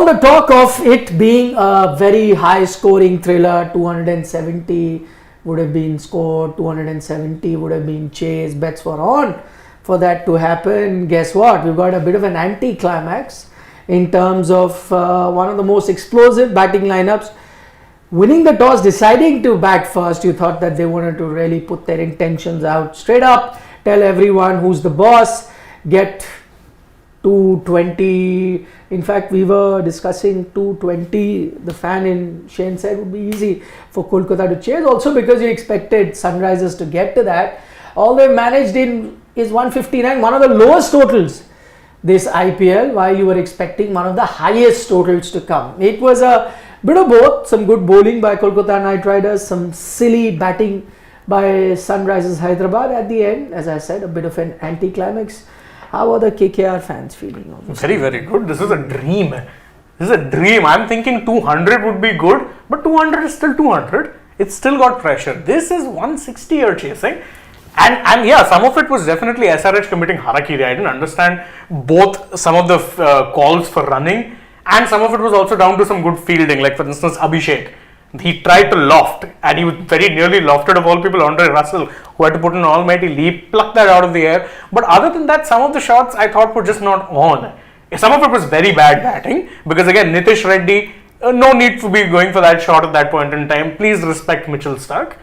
The talk of it being a very high scoring thriller, 270 would have been scored, 270 would have been chased, bets were on for that to happen. Guess what? We've got a bit of an anti-climax in terms of one of the most explosive batting lineups. Winning the toss, deciding to bat first, you thought that they wanted to really put their intentions out straight up, tell everyone who's the boss, get 220. In fact, we were discussing 220. The fan in Shane said would be easy for Kolkata to chase, also because you expected Sunrisers to get to that. All they've managed in is 159, one of the lowest totals this IPL, while you were expecting one of the highest totals to come. It was a bit of both, some good bowling by Kolkata Knight Riders, some silly batting by Sunrisers Hyderabad at the end. As I said, a bit of an anticlimax. How are the KKR fans feeling? Very, very good. This is a dream. This is a dream. I'm thinking 200 would be good, but 200 is still 200. It's still got pressure. This is 160 you're chasing. And yeah, some of it was definitely SRH committing harakiri. I didn't understand both some of the calls for running, and some of it was also down to some good fielding. Like for instance, Abhishek. He tried to loft and he very nearly lofted, of all people, Andre Russell, who had to put an almighty leap, pluck that out of the air. But other than that, some of the shots I thought were just not on. Some of it was very bad batting, because again, Nitish Reddy, no need to be going for that shot at that point in time. Please respect Mitchell Starc.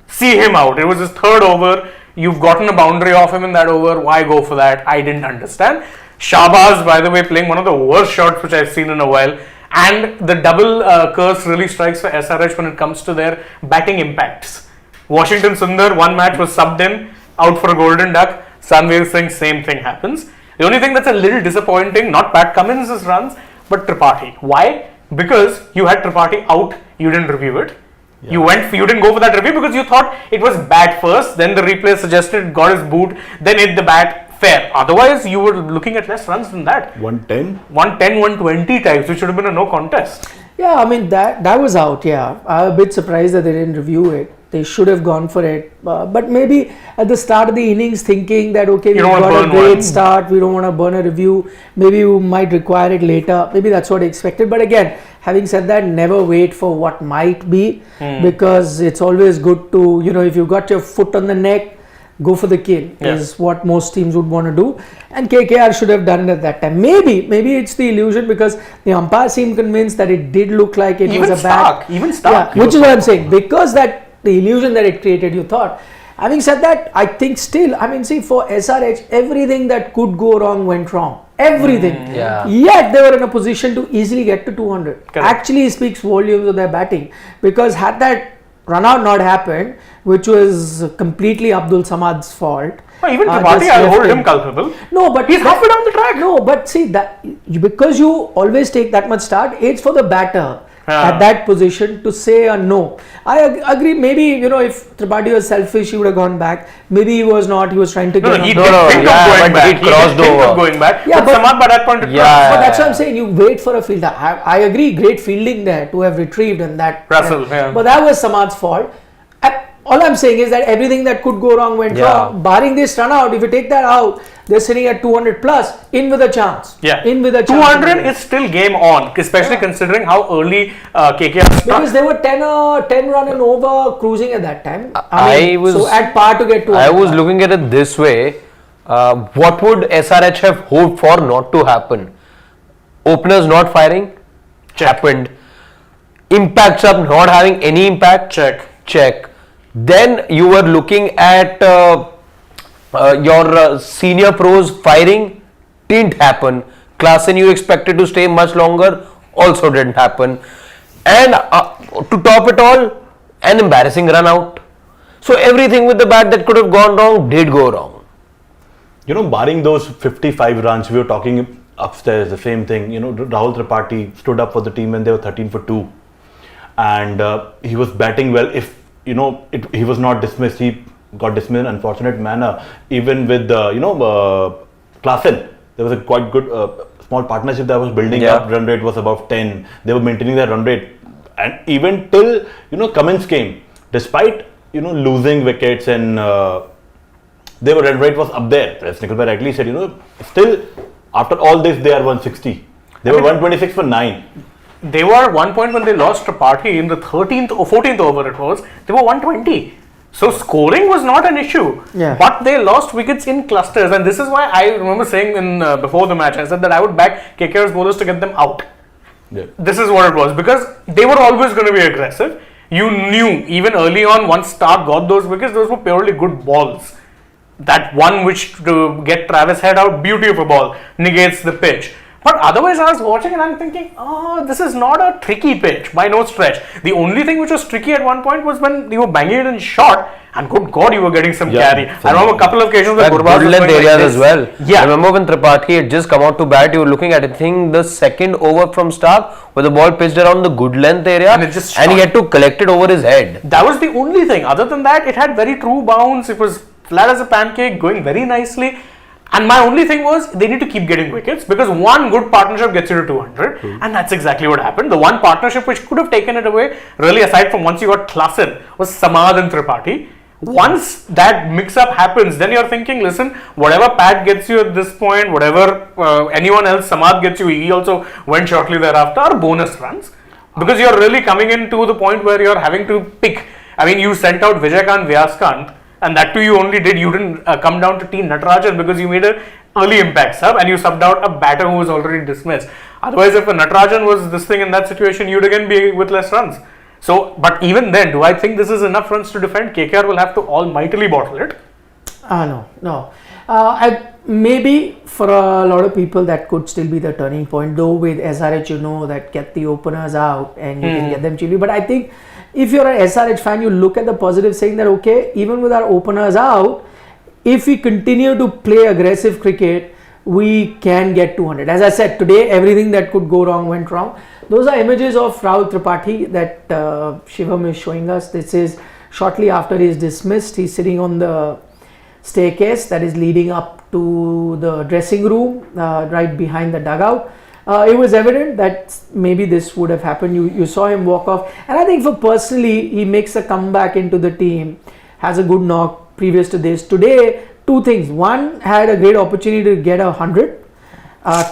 See him out. It was his third over. You've gotten a boundary off him in that over. Why go for that? I didn't understand. Shahbaz, by the way, playing one of the worst shots which I've seen in a while. And the double curse really strikes for SRH when it comes to their batting impacts. Washington Sundar, one match was subbed in, out for a golden duck. Sanveer Singh, same thing happens. The only thing that's a little disappointing, not Pat Cummins' runs, but Tripati. Why? Because you had Tripati out, you didn't review it. Yeah. You didn't go for that review because you thought it was bat first, then the replay suggested got his boot, then hit the bat. Fair. Otherwise, you were looking at less runs than that. 110? 110, 120 types, which should have been a no contest. Yeah, I mean, that was out, yeah. I'm a bit surprised that they didn't review it. They should have gone for it. But maybe at the start of the innings thinking that, okay, we've got a great start, we don't want to burn a review. Maybe we might require it later. Maybe that's what I expected. But again, having said that, never wait for what might be, because it's always good to, if you've got your foot on the neck, go for the kill, is what most teams would want to do. And KKR should have done it at that time. Maybe it's the illusion, because the umpire seemed convinced that it did look like it was a bat. Even Starc. Which is what I'm saying. Because that the illusion that it created, you thought. Having said that, I think still, for SRH, everything that could go wrong went wrong. Everything. Yet they were in a position to easily get to 200. Correct. Actually speaks volumes of their batting. Because had that run out not happened, which was completely Abdul Samad's fault. Even Tripati, I'll hold him culpable. No, but he's halfway down the track. No, but see that because you always take that much start, it's for the batter at that position to say a no. I agree. Maybe if Tripati was selfish, he would have gone back. Maybe he was not. He was trying to get. He did think of going back. Yeah, but Samad by that point. But that's what I'm saying. You wait for a fielder. I agree. Great fielding there to have retrieved and that. Russell. But that was Samad's fault. All I'm saying is that everything that could go wrong went wrong. Barring this run out, if you take that out, they're sitting at 200 plus, in with a chance. In with a chance. 200 is still game on, especially considering how early KKR struck. Because they were 10 run and over cruising at that time. So at par to get 200. I was looking at it this way. What would SRH have hoped for not to happen? Openers not firing? Happened. Impacts up not having any impact? Check. Then you were looking at your senior pros firing, didn't happen. Klaasen you expected to stay much longer, also didn't happen. And to top it all, an embarrassing run out. So everything with the bat that could have gone wrong did go wrong. Barring those 55 runs, we were talking upstairs, the same thing. Rahul Tripathi stood up for the team when they were 13 for 2. And he was batting well. If he was not dismissed, he got dismissed in an unfortunate manner. Even with Klaasen, there was a quite good small partnership that was building up. Run rate was above 10. They were maintaining their run rate, and even till Cummins came, despite losing wickets and their run rate was up there. As Nikhil rightly said, still after all this they are 160. They were 126 for 9. They were at one point when they lost Tripati in the 13th or 14th over it was, they were 120. So scoring was not an issue, but they lost wickets in clusters, and this is why I remember saying in before the match, I said that I would back KKR's bowlers to get them out. Yeah. This is what it was, because they were always going to be aggressive. You knew even early on, once Starc got those wickets, those were purely good balls. That one which to get Travis Head out, beauty of a ball, negates the pitch. But otherwise, I was watching and I'm thinking, oh, this is not a tricky pitch by no stretch. The only thing which was tricky at one point was when you were banging it in shot, and good God, you were getting some carry. I remember a couple of occasions where good length areas as well. Yeah. I remember when Tripati had just come out to bat, you were looking at, I think, the second over from Starc, where the ball pitched around the good length area, and he had to collect it over his head. That was the only thing. Other than that, it had very true bounce. It was flat as a pancake, going very nicely. And my only thing was, they need to keep getting wickets, because one good partnership gets you to 200, and that's exactly what happened. The one partnership which could have taken it away, really aside from once you got Klassen, was Samad and Tripati. Once that mix-up happens, then you're thinking, listen, whatever Pat gets you at this point, whatever anyone else Samad gets you, he also went shortly thereafter, are bonus runs. Because you're really coming into the point where you're having to pick. I mean, you sent out Vijaykant Vyaskant, and that too you only did, you didn't come down to T. Natarajan because you made an early impact sub and you subbed out a batter who was already dismissed. Otherwise, if a Natarajan was this thing in that situation, you'd again be with less runs. So, but even then, do I think this is enough runs to defend? KKR will have to almightily bottle it. No. Maybe for a lot of people that could still be the turning point, though with SRH you know that get the openers out and you can get them chilly. But I think if you're an SRH fan, you look at the positive saying that okay, even with our openers out, if we continue to play aggressive cricket, we can get 200. As I said, today everything that could go wrong went wrong. Those are images of Rahul Tripathi that Shivam is showing us. This is shortly after he is dismissed. He's sitting on the staircase that is leading up to the dressing room, right behind the dugout. It was evident that maybe this would have happened. You saw him walk off, and I think for personally, he makes a comeback into the team, has a good knock previous to this. Today, two things. One, had a great opportunity to get 100.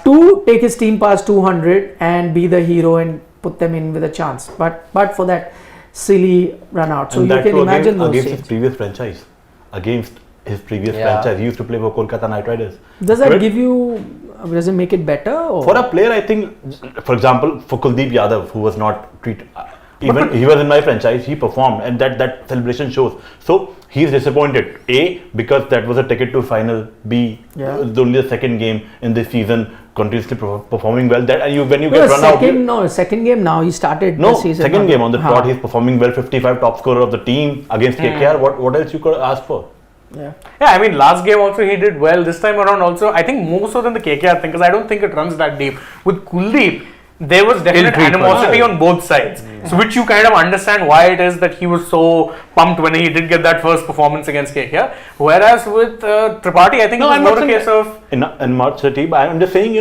Two, take his team past 200 and be the hero and put them in with a chance. But for that silly run out. So and you can imagine those against scenes. his previous franchise. Against his previous franchise. He used to play for Kolkata Knight Riders. Does that give you, does it make it better? Or? For a player, I think, for example, for Kuldeep Yadav, who was not treated, even he was in my franchise, he performed, and that celebration shows. So he is disappointed. A, because that was a ticket to final. B, it's only the second game in this season, continuously performing well. That and when you get run out. Second game now. He started the season. Second game on the spot. He's performing well. 55 top scorer of the team against KKR. What else you could ask for? Yeah, I mean, last game also he did well. This time around also, I think more so than the KKR thing, because I don't think it runs that deep. With Kuldeep, there was definite animosity on both sides. So which you kind of understand why it is that he was so pumped when he did get that first performance against KKR. Whereas with Tripati, I think it was more a case of... In March City, I'm just saying,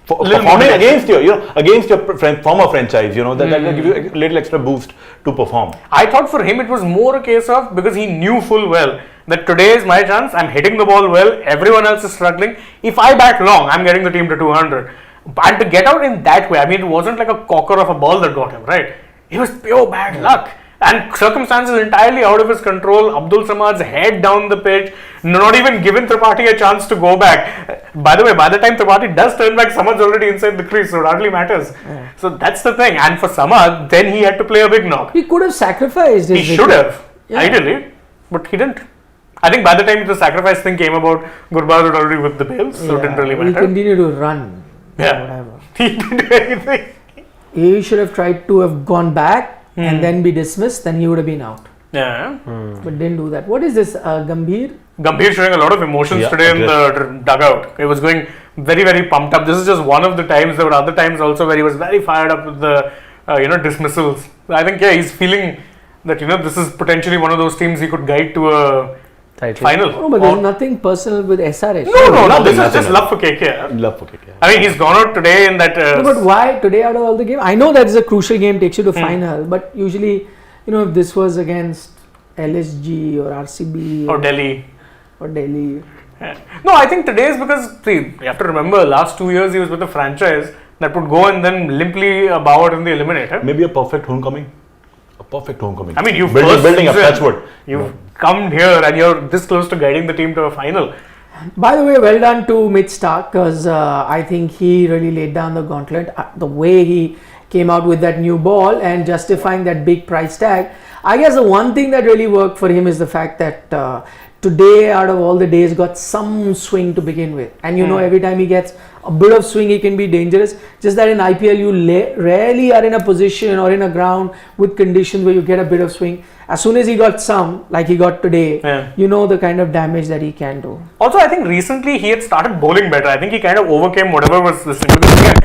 performing against your former franchise, that will give you a little extra boost to perform. I thought for him it was more a case of, because he knew full well that today is my chance, I'm hitting the ball well, everyone else is struggling. If I bat long, I'm getting the team to 200. And to get out in that way, I mean, it wasn't like a cocker of a ball that got him, right? It was pure bad luck. And circumstances entirely out of his control. Abdul Samad's head down the pitch, not even giving Tripati a chance to go back. By the way, by the time Tripati does turn back, Samad's already inside the crease, so it hardly matters. Yeah. So that's the thing. And for Samad, then he had to play a big knock. He could have sacrificed his He should have, ideally, but he didn't. I think by the time the sacrifice thing came about, Gurbaz was already with the Bales, so it didn't really matter. He continued to run. Whatever. He didn't do anything. He should have tried to have gone back and then be dismissed, then he would have been out. Yeah. But didn't do that. What is this, Gambhir? Gambhir showing a lot of emotions today in the dugout. It was going very, very pumped up. This is just one of the times. There were other times also where he was very fired up with the, dismissals. I think, he's feeling that, this is potentially one of those teams he could guide to a final. No, but there's nothing personal with SRH. No. This is just love for KKR. Love for KKR. I mean, he's gone out today in that... No, but why today out of all the game? I know that is a crucial game, takes you to final, but usually, if this was against LSG or RCB or Delhi. Yeah. No, I think today is because, see, you have to remember, last 2 years he was with the franchise that would go and then limply bow out in the eliminator. Maybe a perfect homecoming. A perfect homecoming. I mean, you've building up. That's what you've come here and you're this close to guiding the team to a final. By the way, well done to Mitch Starc, because I think he really laid down the gauntlet. The way he came out with that new ball and justifying that big price tag. I guess the one thing that really worked for him is the fact that today, out of all the days, got some swing to begin with. And you know, every time he gets a bit of swing, he can be dangerous. Just that in IPL, you rarely are in a position or in a ground with conditions where you get a bit of swing. As soon as he got some, like he got today, you know the kind of damage that he can do. Also, I think recently he had started bowling better. I think he kind of overcame whatever was listening. Because again,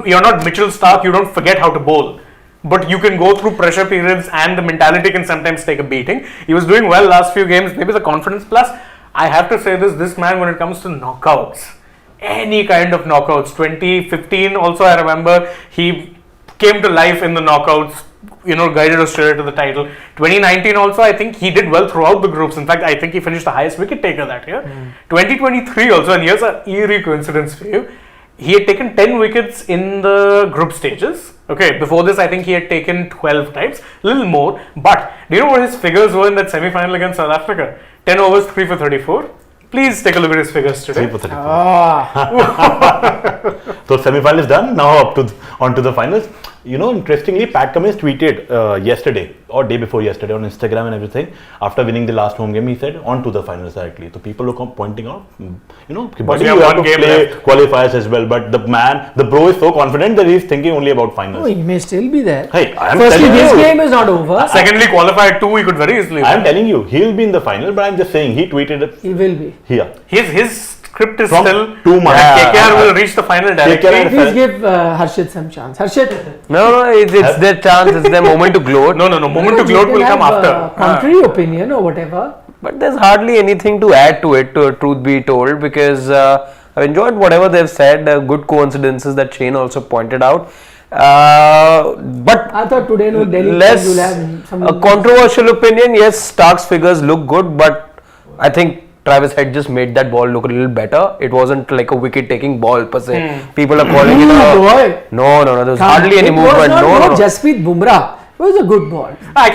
you're not Mitchell Starc, you don't forget how to bowl. But you can go through pressure periods and the mentality can sometimes take a beating. He was doing well last few games, maybe the confidence plus. I have to say this man, when it comes to knockouts, any kind of knockouts, 2015 also I remember, he came to life in the knockouts, you know, guided Australia to the title. 2019 also, I think he did well throughout the groups. In fact, I think he finished the highest wicket taker that year. 2023 also, and here's an eerie coincidence for you. He had taken 10 wickets in the group stages. Okay, before this, I think he had taken 12 types, a little more. But do you know what his figures were in that semi-final against South Africa? 10 overs, 3 for 34. Please take a look at his figures today. 3 for 34. So semi-final is done. Now on to the finals. You know, interestingly, Pat Cummins tweeted yesterday or day before yesterday on Instagram and everything. After winning the last home game, he said, on to the finals directly. So people are pointing out, you know, but you have to play qualifiers as well. But the bro is so confident that he's thinking only about finals. Oh, he may still be there. Hey, I am Firstly, telling this you. game is not over. Secondly, qualified 2, he could very easily win. I am telling you, he'll be in the final. But I'm just saying, he tweeted it. He will be. Here. His script is From still 2 months. KKR will reach the final directly. Please give Harshit some chance. Harshit. No, it's their chance, it's their moment to gloat. No. Moment to gloat will come after. Contrary opinion or whatever. But there's hardly anything to add to it, truth be told, because I've enjoyed whatever they've said, good coincidences that Shane also pointed out. But I thought today no Delhi less you'll have some a controversial opinion. Yes, Starc's figures look good, but I think Travis Head just made that ball look a little better. It wasn't like a wicket-taking ball per se. People are calling it a... No. There was hardly any movement. No. Jasprit Bumrah. It was a good ball. I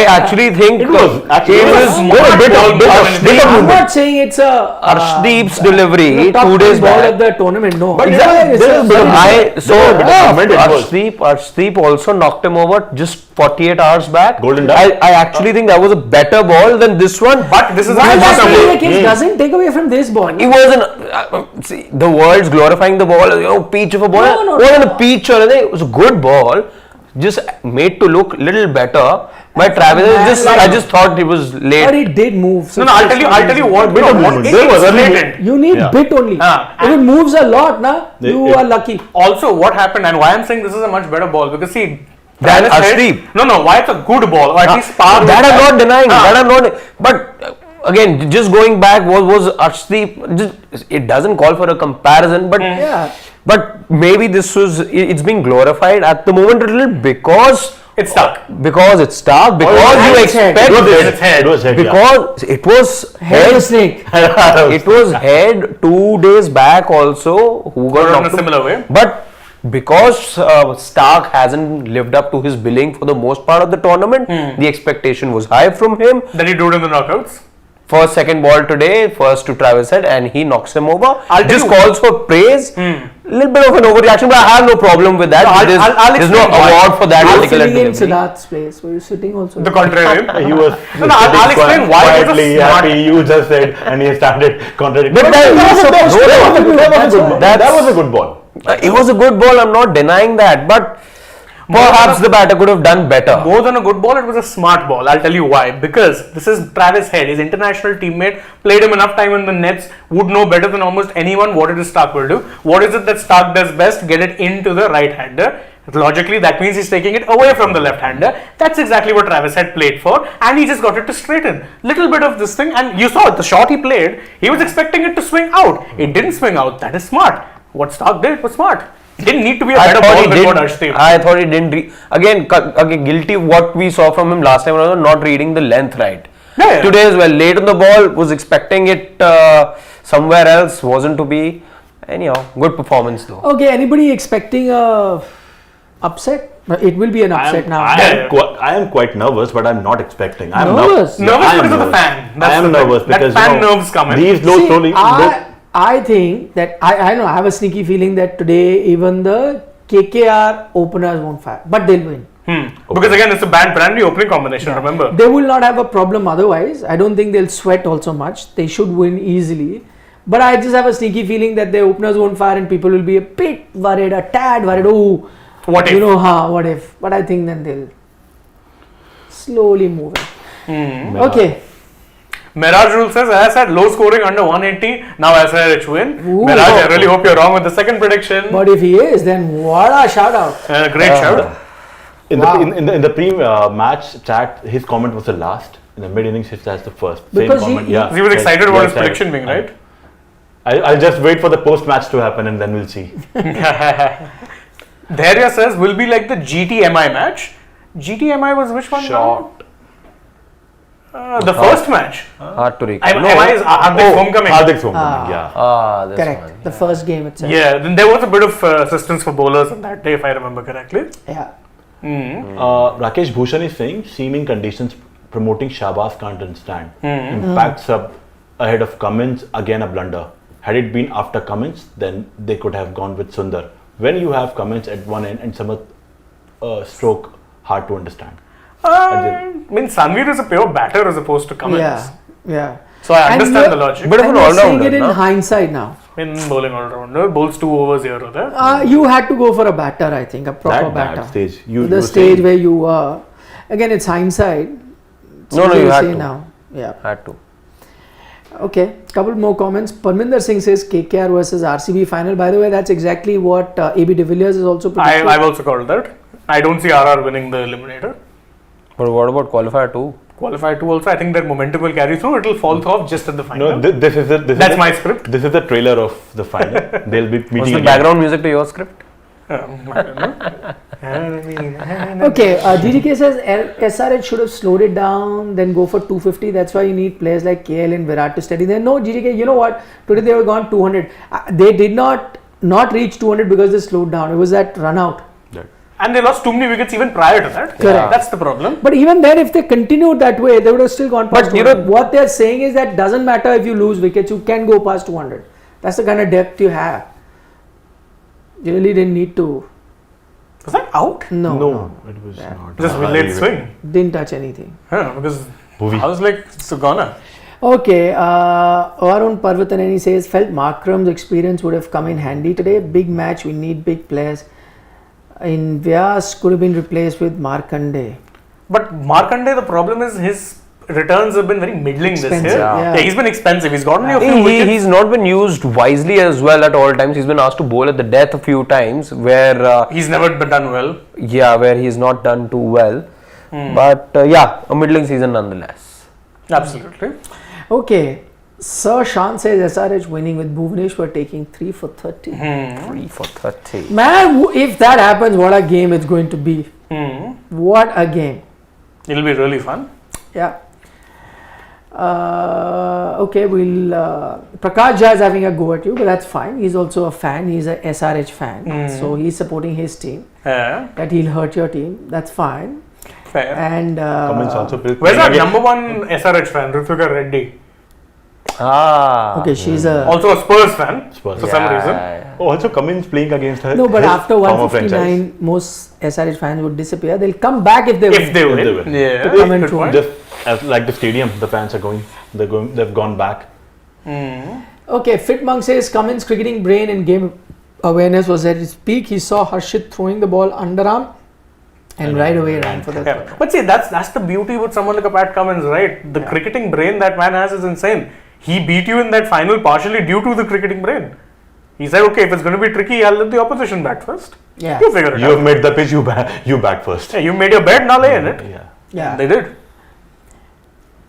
actually think it was more a bit of I'm movement. not saying it's a Arshdeep's delivery 2 days ball back. of the tournament. No. But Arshdeep also knocked him over just 48 hours back. Golden duck. I actually think that was a better ball than this one. But this is Why that being the a case doesn't take away from this ball. It wasn't. See, the world's glorifying the ball. You know, peach of a ball. No. It wasn't a peach or anything. It was a good ball, just made to look little better. By Travis, I just thought it was late. But it did move. No, I'll tell you what. You need bit only. If it moves a lot, you are lucky. Also, what happened and why I'm saying this is a much better ball, because see, Than Arshdeep. No, why it's a good ball, or at least par. That I'm not denying. That I'm not. But again, just going back, was Arshdeep? It doesn't call for a comparison, but but maybe it's being glorified at the moment a little because it's stuck. Because it's Starc. Because you expect it. Because it was head snake. It was head 2 days back also. Who got in a similar way, but. Because Starc hasn't lived up to his billing for the most part of the tournament, the expectation was high from him. That he do it in the knockouts. First, second ball today, first to Travis Head, and he knocks him over. Just calls for praise. Little bit of an overreaction, but I have no problem with that. There's no award for that particular delivery. I was sitting in Siddharth's place. Were you sitting also? The contrary. He was I'll explain why it was quietly happy. You just said, and he started contradicting. But that was a good ball. It was a good ball, I'm not denying that, but perhaps the batter could have done better. More than a good ball, it was a smart ball. I'll tell you why. Because this is Travis Head, his international teammate, played him enough time in the nets, would know better than almost anyone what it is Starc will do. What is it that Starc does best? Get it into the right-hander. Logically, that means he's taking it away from the left-hander. That's exactly what Travis Head played for, and he just got it to straighten. Little bit of this thing, and you saw it, the shot he played, he was expecting it to swing out. It didn't swing out. That is smart. What Starc did was smart. It didn't need to be a better ball than what Arshdeep. I thought he didn't. Again, guilty what we saw from him last time was not reading the length right. Yeah. Today as well, late on the ball, was expecting it somewhere else, wasn't to be. Anyhow, good performance though. Okay, anybody expecting a upset? It will be an upset now. I am quite nervous, but I'm not expecting. I'm Nervous? Nervous I am because of the nervous. fan. I am nervous That because fan nerves come in. These low See, slowly. I think that I know I have a sneaky feeling that today even the KKR openers won't fire, but they'll win. Because again, it's a brand new opening combination. Remember, They will not have a problem otherwise. I don't think they'll sweat also much. They should win easily. But I just have a sneaky feeling that the openers won't fire and people will be a bit worried, a tad worried. Oh, what if? you know, what if? But I think then they'll slowly move it. Okay. Miraj rule says, as I said, low scoring under 180. Now SRH win. Ooh. Miraj, I really hope you're wrong with the second prediction. But if he is, then what a shout out. Great shout. In Wow. the pre-match chat, his comment was the last. In the mid innings, that's the first. Because Same comment. he was excited about his excited. prediction being right. I'll just wait for the post-match to happen and then we'll see. Dhairya says, will be like the GTMI match. GTMI was which one? Short. The first match. Hard to recall. MI is Hardik's homecoming. Hardik's homecoming, yeah. This Correct. one. The first game itself. Yeah, then there was a bit of assistance for bowlers on that day, if I remember correctly. Yeah. Rakesh Bhushan is saying, seeming conditions promoting Shahbaz can't understand. Impact sub ahead of Cummins, again a blunder. Had it been after Cummins, then they could have gone with Sundar. When you have Cummins at one end and Samath stroke, hard to understand. I mean, Sanveer is a pure batter as opposed to Cummins. Yeah. So I And understand you're- the logic. But- And an you're saying all-rounder, it in no? hindsight now. In bowling all-rounder, bowls 2 overs here or there. You had to go for a batter, I think, a proper That batter. stage. The You were stage saying- where you were. Again, it's hindsight. It's No, easy you to had say to. now. Yeah. Had to. Okay. Couple more comments. Parminder Singh says KKR versus RCB final. By the way, that's exactly what AB de Villiers is also predicting. I've also called that. I don't see RR winning the eliminator. But what about qualifier 2? Qualify 2 also, I think their momentum will carry through. It will fall off just at the final. No, this is That's my script. This is the trailer of the final. They'll be meeting What's the again. background music to your script? I don't know. Okay, DDK says SRH should have slowed it down, then go for 250. That's why you need players like KL and Virat to steady them. No, GDK, you know what? Today they were gone 200. They did not reach 200 because they slowed down. It was that run out. And they lost too many wickets even prior to that. Correct. That's the problem. But even then, if they continued that way, they would have still gone past But, you 200. know- What they're saying is that doesn't matter if you lose wickets, you can go past 200. That's the kind of depth you have. You really didn't need to. Was that out? No. It was Yeah. not. Just late swing. Didn't touch anything. Because Movie. I was like, it's gone. Okay, Arun Parvataneni says, felt Markram's experience would have come in handy today. Big match, we need big players. In Vyas could have been replaced with Markande. But Markande, the problem is his returns have been very middling this Expensive, year. yeah. He's been expensive. He's gotten you a few wickets. He's not been used wisely as well at all times. He's been asked to bowl at the death a few times where He's never done well. where he's not done too well. But a middling season nonetheless. Absolutely. Okay, Sir Shan says SRH winning with Bhuvaneshwar taking 3 for 30. 3 for 30. Man, if that happens, what a game it's going to be. What a game. It'll be really fun. Yeah. Okay, Prakash Jha is having a go at you, but that's fine. He's also a fan. He's a SRH fan. So he's supporting his team. Yeah. That he'll hurt your team. That's fine. Fair. And Cummins also playing Where's our again. number one SRH fan, Ritvika Reddy? okay, she's a Also a Spurs fan Spurs. for some reason. Oh, also Cummins playing against her. no, but his after former franchise. 159, most SRH fans would disappear. They'll come back if they win. If they win. they win. Yeah. To come and Good through. point. Just as like the stadium, the fans are going. They've gone back. Okay, Fitmonk says Cummins' cricketing brain and game awareness was at its peak. He saw Harshit throwing the ball underarm and right away ran for the throw. Yeah. But see, that's the beauty with someone like a Pat Cummins, right? The cricketing brain that man has is insane. He beat you in that final partially due to the cricketing brain. He said, okay, if it's going to be tricky, I'll let the opposition bat first. Yeah. You figure it You out. have made the pitch. You bat first. Yeah, you made your bed, now lay in it. Yeah. Yeah. They did.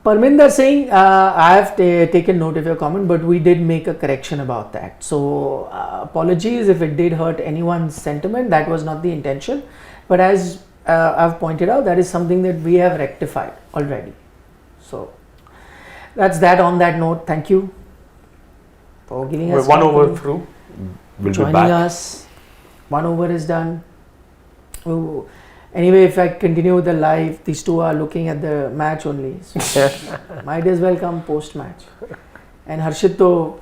Parminder Singh, I have taken note of your comment, but we did make a correction about that. So, apologies if it did hurt anyone's sentiment. That was not the intention. But as I've pointed out, that is something that we have rectified already. So, that's that on that note. Thank you for giving We're us 1 over confidence. through. We'll be joining back. us. 1 over is done. Oh, anyway, if I continue with the live, these two are looking at the match only. So might as well come post-match. And Harshit though.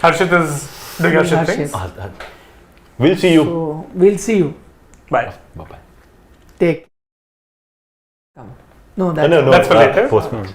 Harshit is doing Harshit things. We'll see you. So we'll see you. Bye. Bye bye. Take. Come. No, that's No, That's for later. Postman.